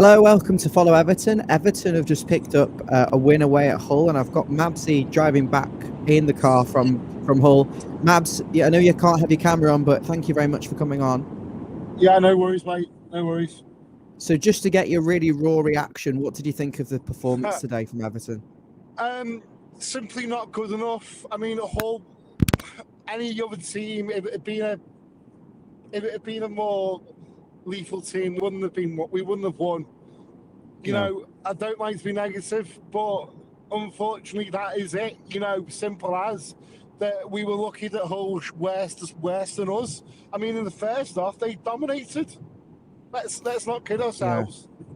Hello, welcome to Follow Everton. Everton have just picked up a win away at Hull, and I've got Mabbsy driving back in the car from Hull. Mabbs, yeah, I know you can't have your camera on, but thank you very much for coming on. Yeah, no worries, mate. No worries. So just to get your really raw reaction, what did you think of the performance today from Everton? Simply not good enough. I mean, any other team, if it had been a more lethal team, we wouldn't have won. You know, I don't like to be negative, but unfortunately, that is it. You know, simple as that. We were lucky that Hull worse than us. I mean, in the first half, they dominated. Let's not kid ourselves. Yeah.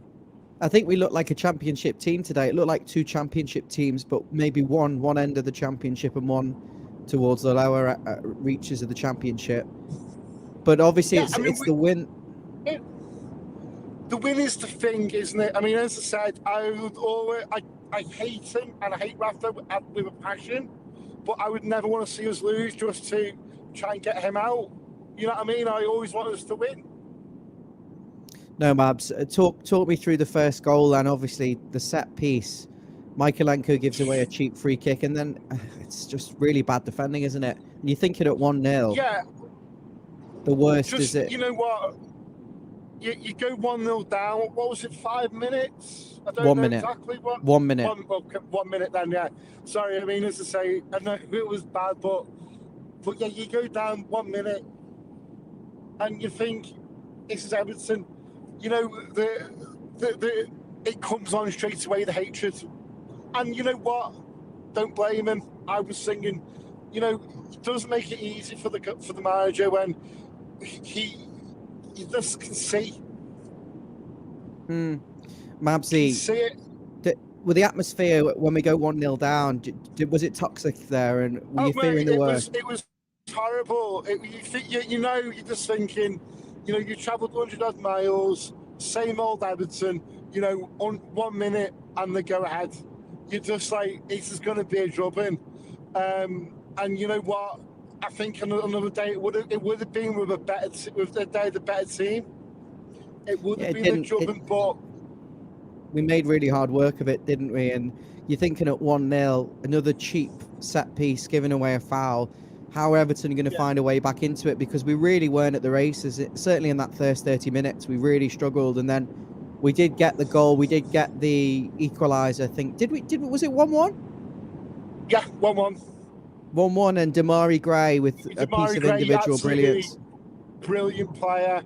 I think we looked like a championship team today. It looked like two championship teams, but maybe one end of the championship and one towards the lower reaches of the championship. But obviously, it's the win. The win is the thing, isn't it? I mean, as I said, I hate him and I hate Rafa with a passion, but I would never want to see us lose just to try and get him out. You know what I mean? I always want us to win. No, Mabbs, talk me through the first goal and obviously the set piece. Michaelenko gives away a cheap free kick, and then it's just really bad defending, isn't it? And you're thinking at 1-0. Yeah. The worst is it. You know what? You go 1-0 down. What was it? 5 minutes? I don't know exactly what. 1 minute. 1 minute then. Yeah. Sorry. I mean, as I say, I know it was bad, but yeah, you go down 1 minute, and you think this is Everton. You know, it comes on straight away, the hatred. And you know what? Don't blame him. I was singing. You know, it does make it easy for the manager when he just can see. Mabbsy, see it. With the atmosphere when we go 1-0 down, was it toxic there? And were you fearing the worst? It was horrible. You're just thinking, you know, you travelled 100 miles, same old Everton, you know, on 1 minute and they go ahead. You're just like, this is going to be a drubbing. And you know what? I think another day it would have been with the better team. It would have been a drubbing, but we made really hard work of it, didn't we? And you're thinking at 1-0, another cheap set piece, giving away a foul. How are Everton going to find a way back into it? Because we really weren't at the races. Certainly in that first 30 minutes, we really struggled. And then we did get the goal. We did get the equaliser, I think. Was it 1-1? Yeah, 1-1. 1-1, and Damari Gray with a piece of individual brilliance. Brilliant player.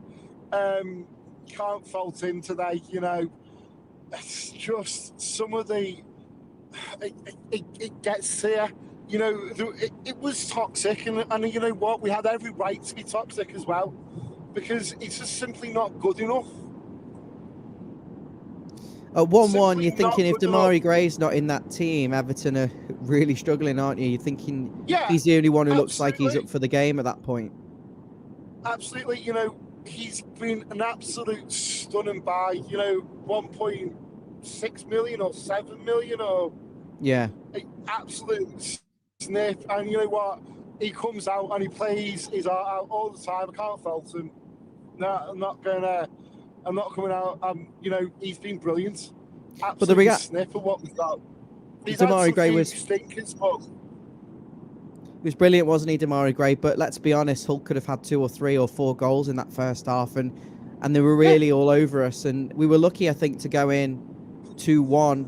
Can't fault him today, you know. It's just some of the... It gets here. You know, it was toxic, and you know what? We had every right to be toxic as well, because it's just simply not good enough. At 1-1, you're thinking if Damari Gray's not in that team, Everton are really struggling, aren't you? You're thinking he's the only one who looks like he's up for the game at that point. Absolutely. You know, he's been an absolute stunning buy. You know, 1.6 million or 7 million or... Yeah. Absolute sniff. And you know what? He comes out and he plays his heart out all the time. I can't fault him. No, I'm not coming out. You know, he's been brilliant. Absolute but the sniff of what we've got. Damari Gray was stinkers, but he was brilliant, wasn't he, Damari Gray? But let's be honest, Hull could have had 2 or 3 or 4 goals in that first half, and they were really all over us. And we were lucky, I think, to go in 2-1.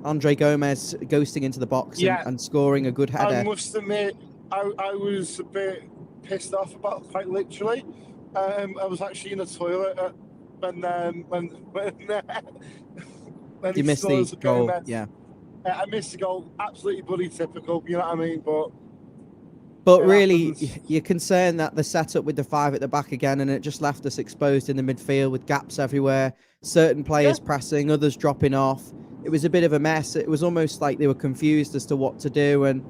Andre Gomez ghosting into the box and scoring a good header. I must admit, I was a bit pissed off about it, quite literally. I was actually in the toilet when you missed the goal. Yeah, I missed the goal. Absolutely bloody typical. You know what I mean? But really, you're concerned that the setup with the 5 at the back again, and it just left us exposed in the midfield with gaps everywhere. Certain players pressing, others dropping off. It was a bit of a mess. It was almost like they were confused as to what to do. And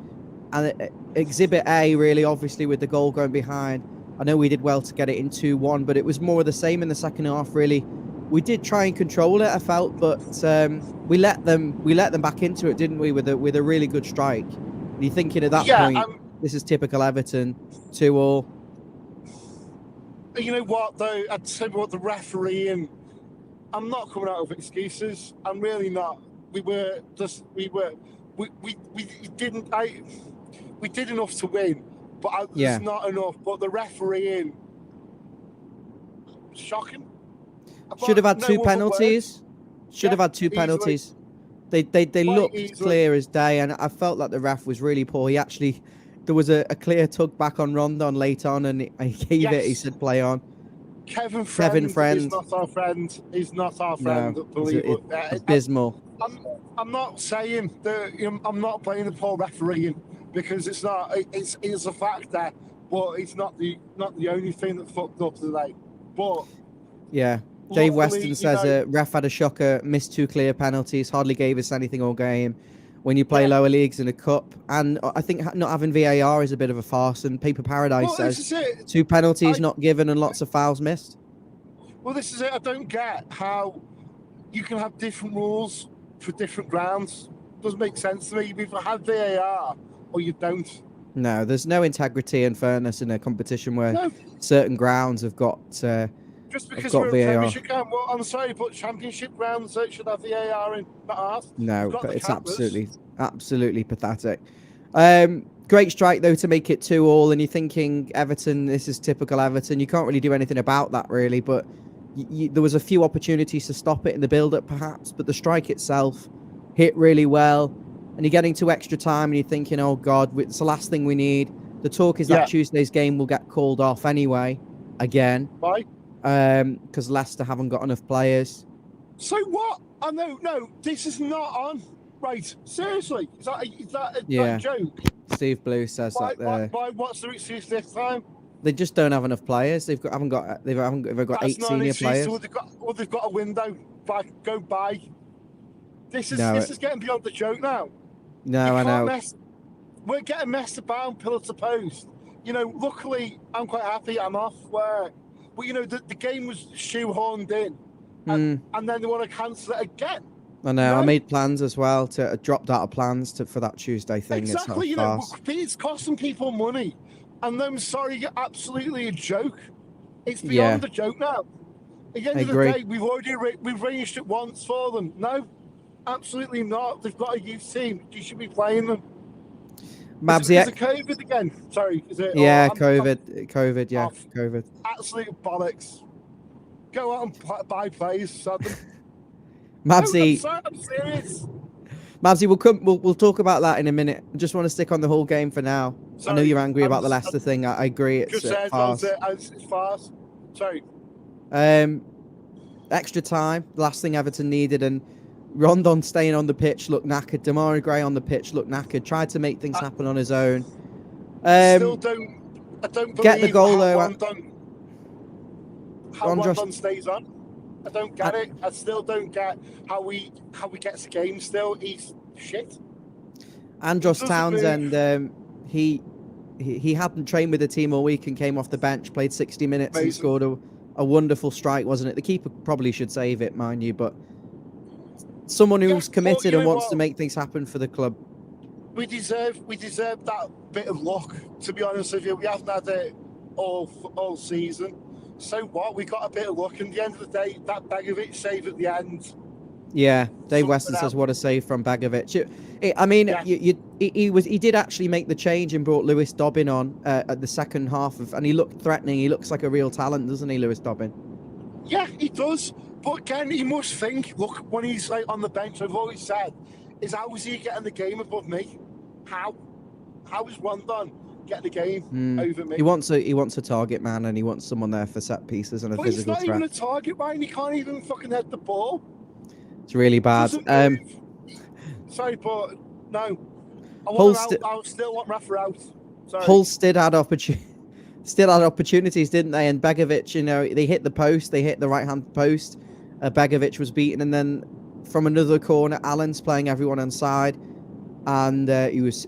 Exhibit A, really, obviously, with the goal going behind. I know we did well to get it in 2-1, but it was more of the same in the second half, really. We did try and control it, I felt, but we let them back into it, didn't we, with a really good strike. And you're thinking at that point, this is typical Everton, 2-2. You know what, though? I'd say what the referee and I'm not coming out with excuses. I'm really not. We didn't. We did enough to win, but there's not enough. But the refereeing, shocking. Should have had no two other penalties. Should have had two easily. penalties. They Quite looked easily. clear as day, and I felt like the ref was really poor. He actually, there was a clear tug back on Rondon late on, and he gave it. He said, "Play on." Kevin Friend is not our friend. He's not our friend. No, Believe it. abysmal. I'm not saying that. I'm not playing the poor refereeing because it's not. It's a factor, but it's not the only thing that fucked up today. But yeah. Dave luckily, Weston says ref had a shocker, missed 2 clear penalties, hardly gave us anything all game. When you play lower leagues in a cup, and I think not having VAR is a bit of a farce. And Paper Paradise says 2 penalties not given and lots of fouls missed. Well, this is it. I don't get how you can have different rules for different grounds. Doesn't make sense to me. You either have VAR or you don't. No, there's no integrity and fairness in a competition where certain grounds have got. Just because we're a Premiership ground, well, I'm sorry, but Championship grounds should have VAR in, not ours. No, but it's absolutely pathetic. Great strike though to make it 2-2, and you're thinking Everton. This is typical Everton. You can't really do anything about that, really. But there was a few opportunities to stop it in the build-up, perhaps. But the strike itself hit really well, and you're getting to extra time, and you're thinking, "Oh God, it's the last thing we need." The talk is that Tuesday's game will get called off anyway, again. Why? Because Leicester haven't got enough players. So what? Oh, no, this is not on. Right, seriously, is that a joke? Steve Blue says that. Why? What's the excuse this time? They just don't have enough players. They've got 8 senior players. They've got a window. Go buy. This is getting beyond the joke now. No, I know. We're getting messed about pillar to post. Luckily, I'm quite happy. I'm off where. But the game was shoehorned in, and then they want to cancel it again. I know. I made plans as well dropped out of plans for that Tuesday thing. Exactly. It's costing people money, and I'm sorry, you're absolutely a joke. It's beyond a joke now. At the end of the day, we've arranged it once for them. No, absolutely not. They've got a youth team. You should be playing them. Mabbsy, is it COVID again? Sorry, is it? Yeah, COVID. Yeah, COVID. Absolute bollocks. Go out and buy players, Southern. Mabbsy, no, I'm serious. Mabbsy, we'll talk about that in a minute. I just want to stick on the whole game for now. Sorry, I know you're angry about the Leicester thing. I agree. It's farce. It's farce. Sorry. Extra time. The last thing Everton needed, and Rondon staying on the pitch looked knackered. Damari Gray on the pitch looked knackered. Tried to make things happen on his own. I don't believe get the goal though. Rondon stays on. I don't get it. I still don't get how he gets the game. Still, he's shit. Andros Townsend. He hadn't trained with the team all week and came off the bench, played 60 minutes and scored a wonderful strike, wasn't it? The keeper probably should save it, mind you, but someone who's committed and wants to make things happen for the club. We deserve that bit of luck, to be honest with you. We haven't had it all season. So what? We got a bit of luck. And at the end of the day, that Begovic save at the end. Yeah, Dave Weston says what a save from Begovic. He did actually make the change and brought Lewis Dobbin on at the second half and he looked threatening. He looks like a real talent, doesn't he, Lewis Dobbin? Yeah, he does. But again, he must think. Look, when he's on the bench, I've always said, how is he getting the game above me? How is Rondon getting the game over me? He wants a target man, and he wants someone there for set pieces and a physical threat. He's not even a target man. He can't even fucking head the ball. It's really bad. Sorry, but no. I still want Rafa out. Sorry. Hull still had opportunities, didn't they? And Begovic, they hit the post. They hit the right-hand post. Begovic was beaten, and then from another corner, Allen's playing everyone inside, and he's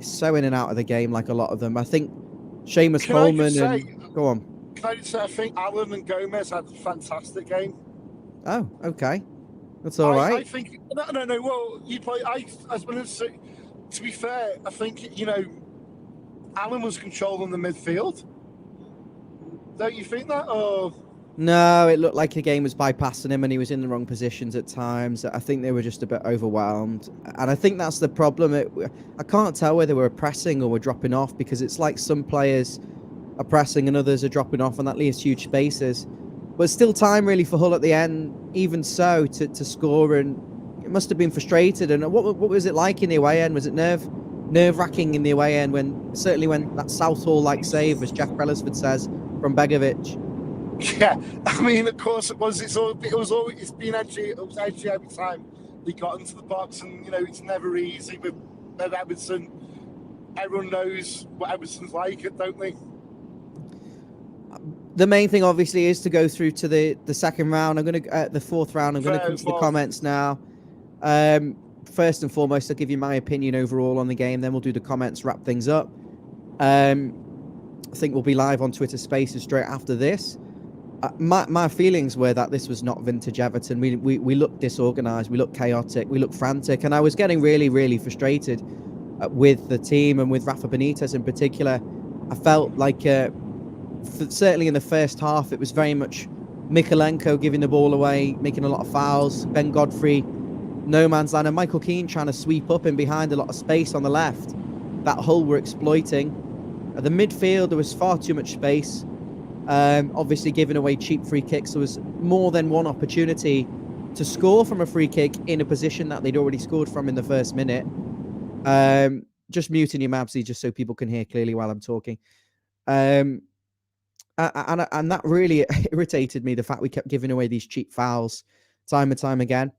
so in and out of the game like a lot of them. I think Seamus Coleman go on. Can I just say I think Allen and Gomez had a fantastic game. Oh, okay, that's all right. I think no. Well, you play. To be fair, I think Allen was controlling the midfield. Don't you think that? Or No, it looked like the game was bypassing him and he was in the wrong positions at times. I think they were just a bit overwhelmed. And I think that's the problem. I can't tell whether we're pressing or we're dropping off, because it's like some players are pressing and others are dropping off, and that leaves huge spaces. But still time really for Hull at the end, even so, to score. And it must have been frustrated. And what was it like in the away end? Was it nerve-wracking in the away end, certainly when that Southall-like save, as Jack Rellisford says, from Begovic? Yeah, I mean, of course it was. It's been edgy. It was edgy every time they got into the box, and it's never easy with Everton. Everyone knows what Everton's like, don't they? The main thing, obviously, is to go through to the second round. The fourth round. I'm gonna come to the comments now. First and foremost, I'll give you my opinion overall on the game. Then we'll do the comments, wrap things up. I think we'll be live on Twitter Spaces straight after this. My feelings were that this was not vintage Everton. We looked disorganised, we looked chaotic, we looked frantic, and I was getting really, really frustrated with the team and with Rafa Benitez in particular. I felt like, certainly in the first half, it was very much Mikalenko giving the ball away, making a lot of fouls, Ben Godfrey, no man's land, and Michael Keane trying to sweep up in behind a lot of space on the left. That Hull were exploiting. At the midfield, there was far too much space. Obviously giving away cheap free kicks. There was more than one opportunity to score from a free kick in a position that they'd already scored from in the first minute. Just muting your Mabbsy just so people can hear clearly while I'm talking. And that really irritated me, the fact we kept giving away these cheap fouls time and time again.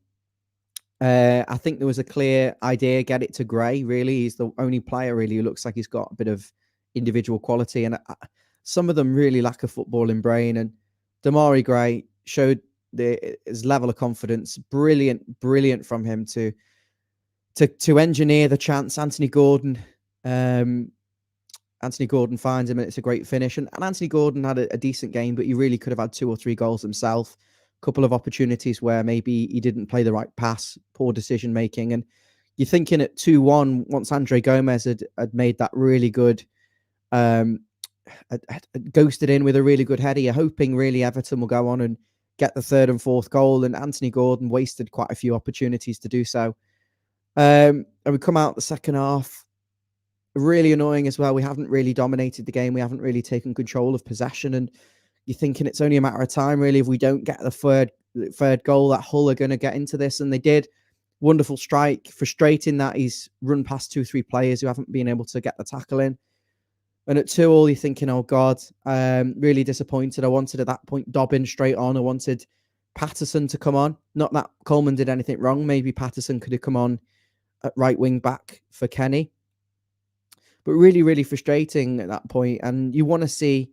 I think there was a clear idea, get it to Gray, really. He's the only player really who looks like he's got a bit of individual quality, and some of them really lack a footballing brain. And Damari Gray showed his level of confidence. Brilliant from him to engineer the chance. Anthony Gordon finds him, and it's a great finish. And Anthony Gordon had a decent game, but he really could have had 2 or 3 goals himself. A couple of opportunities where maybe he didn't play the right pass, poor decision making. And you're thinking at 2-1, once Andre Gomez had made that really good, ghosted in with a really good header, you're hoping really Everton will go on and get the 3rd and 4th goal. And Anthony Gordon wasted quite a few opportunities to do so. And we come out the second half, really annoying as well. We haven't really dominated the game. We haven't really taken control of possession. And you're thinking it's only a matter of time, really, if we don't get the third goal, that Hull are going to get into this. And they did. Wonderful strike. Frustrating that he's run past 2-3 players who haven't been able to get the tackle in. And at 2-2, you're thinking, oh, God, really disappointed. I wanted at that point Dobbin straight on. I wanted Patterson to come on. Not that Coleman did anything wrong. Maybe Patterson could have come on at right wing back for Kenny. But really, really frustrating at that point. And you want to see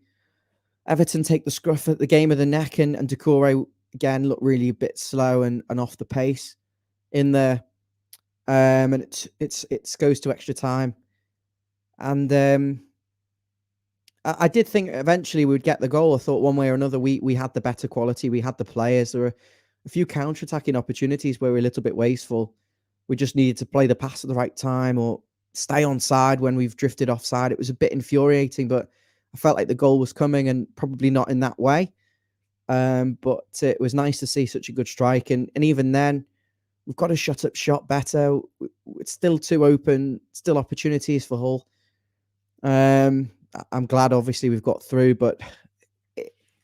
Everton take the scruff at the game of the neck, and Doucouré again look really a bit slow and off the pace in there. And it goes to extra time. And I did think eventually we would get the goal. I thought one way or another we had the better quality. We had the players. There were a few counter-attacking opportunities where we were a little bit wasteful. We just needed to play the pass at the right time or stay on side when we've drifted offside. It was a bit infuriating, but I felt like the goal was coming, and probably not in that way. But it was nice to see such a good strike. And even then, we've got to shut up shot better. It's still too open, still opportunities for Hull. I'm glad, obviously, we've got through, but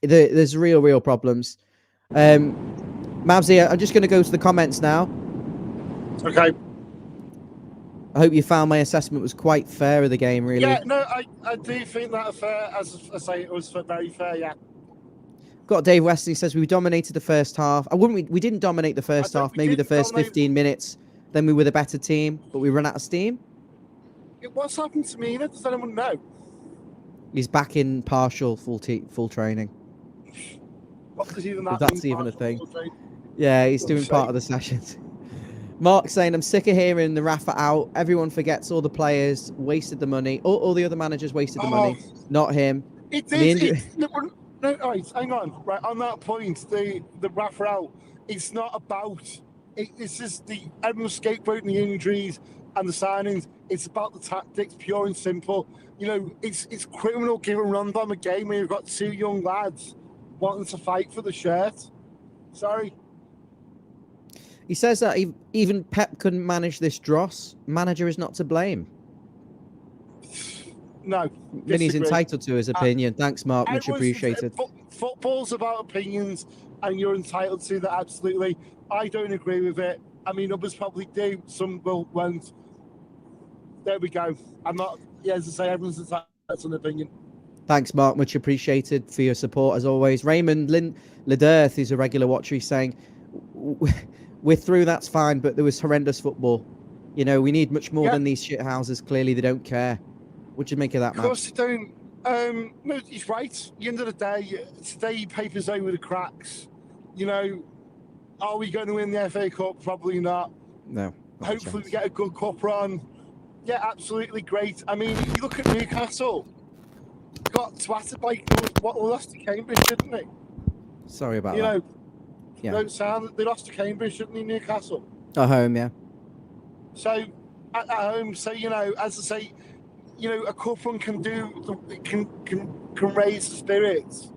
there's real problems. Mabbsy, I'm just going to go to the comments now. Okay. I hope you found my assessment was quite fair of the game, really. Yeah, no, I do think that fair. As I say, it was very fair, yeah. Got Dave Wesley says we dominated the first half. We didn't dominate the first half, maybe the first 15 minutes. Then we were the better team, but we ran out of steam. What's happened to Mina? Does anyone know? He's back in partial full training. What does even that if that's mean, even a thing. Yeah, he's doing part of the sessions. Mark saying, I'm sick of hearing the Rafa out. Everyone forgets all the players wasted the money. All the other managers wasted the money, not him. It did. No, right, hang on. Right, on that point, the Rafa out, it's not about... It's just everyone scapegoating the injuries and the signings. It's about the tactics, pure and simple. It's criminal giving Rondon a game when you've got 2 young lads wanting to fight for the shirt. Sorry. He says that even Pep couldn't manage this dross. Manager is not to blame. No. Vinny's entitled to his opinion. Thanks, Mark. Much appreciated. Football's about opinions, and you're entitled to that, absolutely. I don't agree with it. I mean, others probably do. Some won't. There we go. I'm not, as I say, everyone's entitled to an opinion. Thanks, Mark. Much appreciated for your support, as always. Raymond Lederth, who's a regular watcher, he's saying, we're through, that's fine, but there was horrendous football. You know, we need much more than these shit houses. Clearly, they don't care. What do you make of that, man? Of course they don't. No, he's right. At the end of the day, today papers over the cracks. You know, are we going to win the FA Cup? Probably not. No. Hopefully we get a good cup run. Yeah, absolutely great. I mean, you look at Newcastle, got twatted by what lost to Cambridge, didn't they? Sorry about that. You know, yeah. don't sound, they lost to Cambridge, didn't they, Newcastle? At home, yeah. So, at home, so, you know, as I say, you know, a cup run can raise the spirits.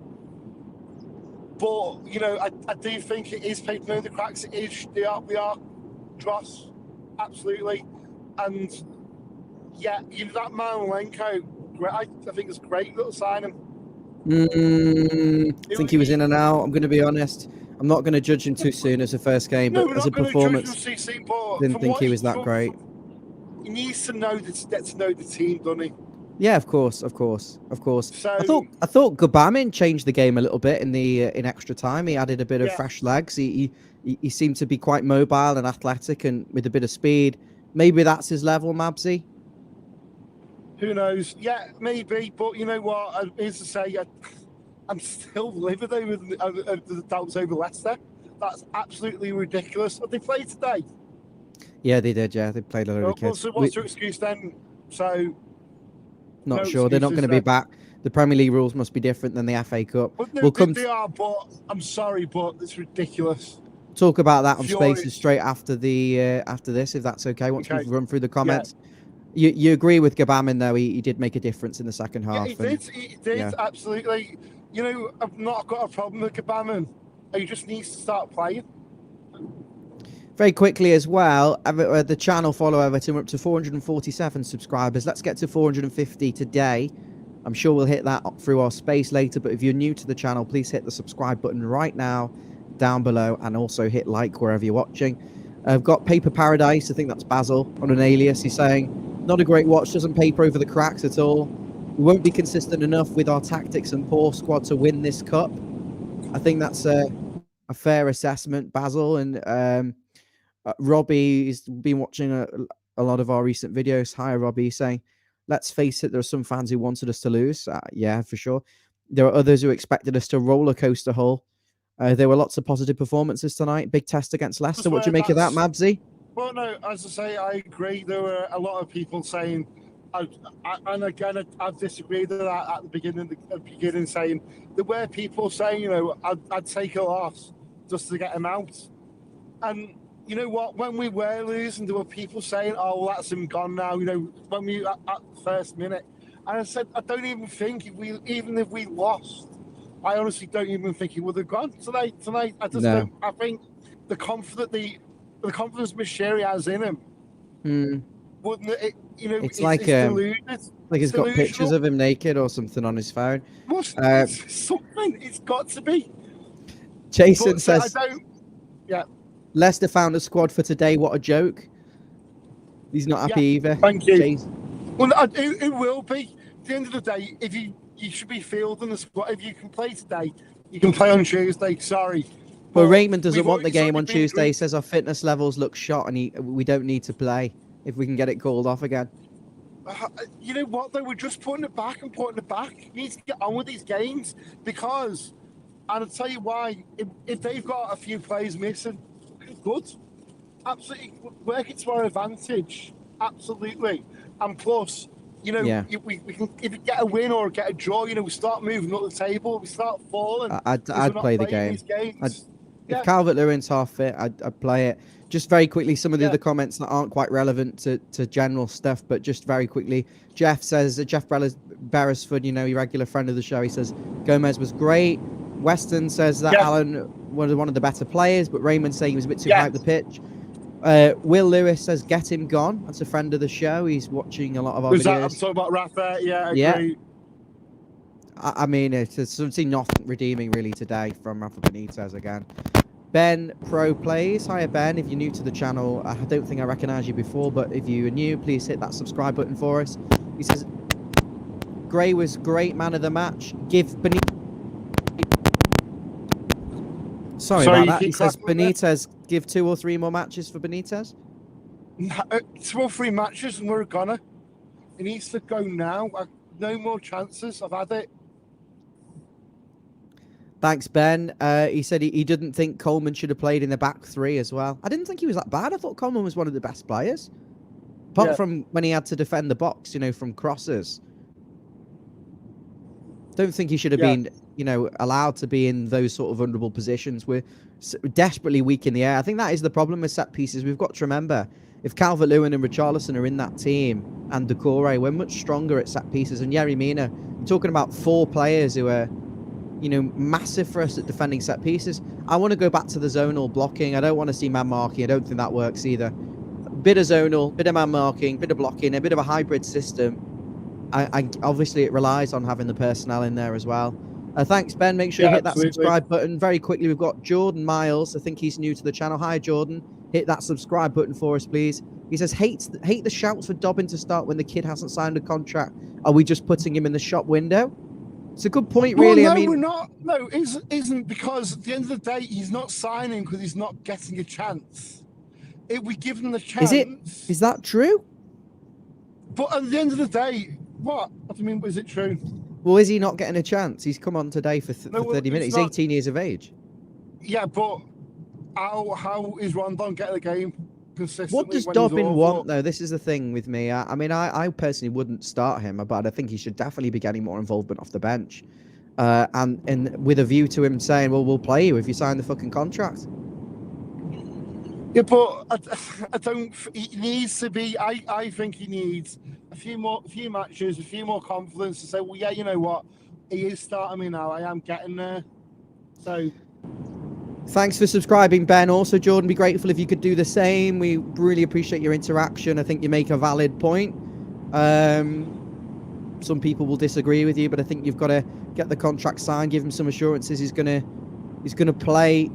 But, you know, I do think it is paper over the cracks. It is, we are dross, absolutely. And, yeah, that Malenko, I think it's a great little signing. I think he was in and out. I'm going to be honest. I'm not going to judge him too soon as a first game, but as a performance, didn't think he was that great. He needs to know get to know the team, doesn't he? Yeah, of course. So, I thought Gbamin changed the game a little bit in the in extra time. He added a bit of fresh legs. He seemed to be quite mobile and athletic and with a bit of speed. Maybe that's his level, Mabbsy. Who knows? Yeah, maybe. But you know what? As to say, I'm still livid over the doubts over Leicester. That's absolutely ridiculous. Have they played today? Yeah, they did. Yeah, they played a lot of kids. So what's your excuse then? So, not sure. They're not going to be back. The Premier League rules must be different than the FA Cup. Well, no, they are, but I'm sorry, but it's ridiculous. Talk about that on Spaces straight after after this, if that's okay. Once we've run through the comments. Yeah. You agree with Gbamin, though? He did make a difference in the second half. Yeah, he did, absolutely. You know, I've not got a problem with Gbamin. He just needs to start playing. Very quickly as well, the channel follow Everton. We're up to 447 subscribers. Let's get to 450 today. I'm sure we'll hit that through our space later, but if you're new to the channel, please hit the subscribe button right now down below and also hit like wherever you're watching. I've got Paper Paradise, I think that's Basil, on an alias. He's saying, not a great watch, doesn't paper over the cracks at all. We won't be consistent enough with our tactics and poor squad to win this cup. I think that's a fair assessment, Basil. And Robbie's been watching a lot of our recent videos. Hi, Robbie, saying, let's face it, there are some fans who wanted us to lose. Yeah, for sure. There are others who expected us to roller coaster Hull. There were lots of positive performances tonight. Big test against Leicester. What do you make of that, Mabbsy? Well, no, as I say, I agree. There were a lot of people saying, and again, I've disagreed with that at the beginning, saying there were people saying, you know, I'd take a loss just to get him out. And you know what? When we were losing, there were people saying, "Oh, well, that's him gone now." You know, when we at the first minute, and I said, I don't even think even if we lost, I honestly don't even think he would have gone tonight. I just don't. I think the confidence Mashiri has in him, wouldn't it? You know, it's like he's got pictures of him naked or something on his phone. Something. It's got to be. Jason says, yeah. Leicester found a squad for today. What a joke. He's not happy either. Thank you. Jason. Well, it will be. At the end of the day, if you should be fielding the squad. If you can play today, you can play on Tuesday. Sorry. But Raymond doesn't want the game on Tuesday. He says our fitness levels look shot and we don't need to play if we can get it called off again. You know what, though? We're just putting it back. You need to get on with these games because, and I'll tell you why, if they've got a few players missing, good. Absolutely. Work it to our advantage. Absolutely. And plus, you know, if we get a win or get a draw, you know, we start moving up the table, we start falling. I'd play the game. If Calvert-Lewin's half fit, I'd play it. Just very quickly, some of the other comments that aren't quite relevant to general stuff, but just very quickly, Jeff says, Jeff Beresford, you know, your regular friend of the show, he says, Gomez was great. Weston says that Alan was one of the better players, but Raymond saying he was a bit too high up the pitch. Will Lewis says, get him gone. That's a friend of the show. He's watching a lot of our videos. I'm talking about Rafa. Yeah, I agree. I mean, it's something nothing redeeming really today from Rafa Benitez again. Ben Pro Plays. Hiya, Ben. If you're new to the channel, I don't think I recognise you before, but if you are new, please hit that subscribe button for us. He says, Gray was great man of the match. Give Benitez... Sorry about that. He says, Benitez, give 2 or 3 more matches for Benitez. 2 or 3 matches and we're gonna. He needs to go now. No more chances. I've had it. Thanks, Ben. He said he didn't think Coleman should have played in the back 3 as well. I didn't think he was that bad. I thought Coleman was one of the best players. Apart from when he had to defend the box, you know, from crosses. Don't think he should have been, you know, allowed to be in those sort of vulnerable positions. We're desperately weak in the air. I think that is the problem with set pieces. We've got to remember, if Calvert-Lewin and Richarlison are in that team and Decore, we're much stronger at set pieces. And Yerry Mina, I'm talking about 4 players who are, you know, massive for us at defending set pieces. I want to go back to the zonal blocking. I don't want to see man marking. I don't think that works either. Bit of zonal, bit of man marking, bit of blocking, a bit of a hybrid system. I obviously it relies on having the personnel in there as well. Thanks, Ben. Make sure you hit that subscribe button. Very quickly, we've got Jordan Miles. I think he's new to the channel. Hi, Jordan. Hit that subscribe button for us, please. He says, hate the shouts for Dobbin to start when the kid hasn't signed a contract. Are we just putting him in the shop window? It's a good point, really. Well, no, I mean, we're not. No, isn't because at the end of the day, he's not signing because he's not getting a chance. If we give him the chance, is that true? But at the end of the day, what? I mean, is it true? Well, is he not getting a chance? He's come on today for 30 minutes. He's 18 years of age. Yeah, but how is Rondon getting a game consistently? What does Dobbin want, though? This is the thing with me. I mean, I personally wouldn't start him, but I think he should definitely be getting more involvement off the bench. And with a view to him saying, well, we'll play you if you sign the fucking contract. Yeah, but I don't. He needs to be. I think he needs a few matches, a few more confidence to say, well, yeah, you know what, he is starting me now. I am getting there. So, thanks for subscribing, Ben. Also, Jordan, be grateful if you could do the same. We really appreciate your interaction. I think you make a valid point. Some people will disagree with you, but I think you've got to get the contract signed, give him some assurances. He's gonna play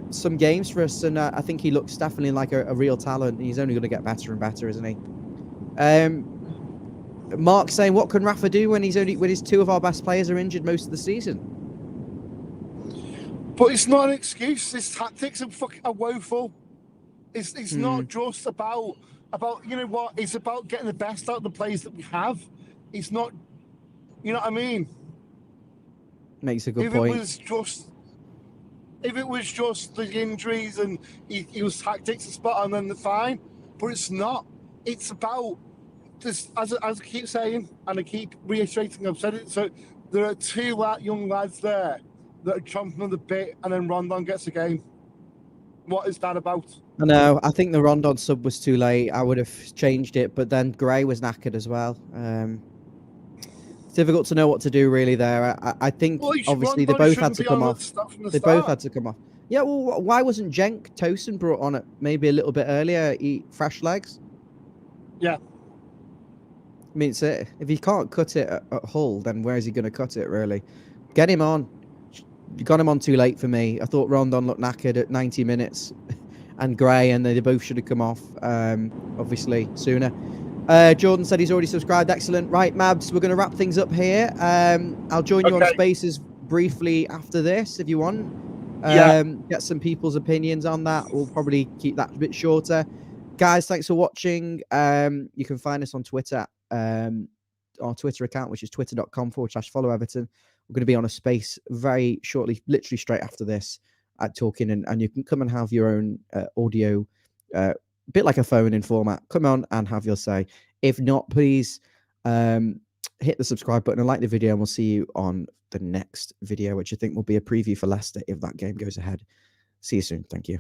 some games for us, and I think he looks definitely like a real talent. He's only going to get better and better, isn't he? Mark saying, what can Rafa do when his 2 of our best players are injured most of the season? But it's not an excuse. His tactics are woeful. It's not just about you know what. It's about getting the best out of the players that we have. It's not, you know what I mean. Makes a good point. If it was just the injuries and he was tactics are spot on, then they're fine. But it's not. It's about this, as I keep saying, and I keep reiterating, I've said it. So there are 2 young lads there that are chomping on the bit, and then Rondon gets a game. What is that about? I know. I think the Rondon sub was too late. I would have changed it, but then Gray was knackered as well. It's difficult to know what to do really there. I think obviously they both had to come off. They both had to come off. Yeah, well, why wasn't Cenk Tosun brought on it maybe a little bit earlier? Eat fresh legs. Yeah. I mean, if he can't cut it at Hull, then where is he going to cut it, really? Get him on. You got him on too late for me. I thought Rondon looked knackered at 90 minutes and Gray, and they both should have come off, obviously, sooner. Jordan said he's already subscribed. Excellent. Right, Mabbs, we're going to wrap things up here. I'll join you on Spaces briefly after this, if you want. Get some people's opinions on that. We'll probably keep that a bit shorter. Guys, thanks for watching. You can find us on Twitter, our Twitter account, which is twitter.com/follow Everton. We're going to be on a space very shortly, literally straight after this, talking, and you can come and have your own audio, a bit like a phone-in format. Come on and have your say. If not, please hit the subscribe button and like the video, and we'll see you on the next video, which I think will be a preview for Leicester if that game goes ahead. See you soon. Thank you.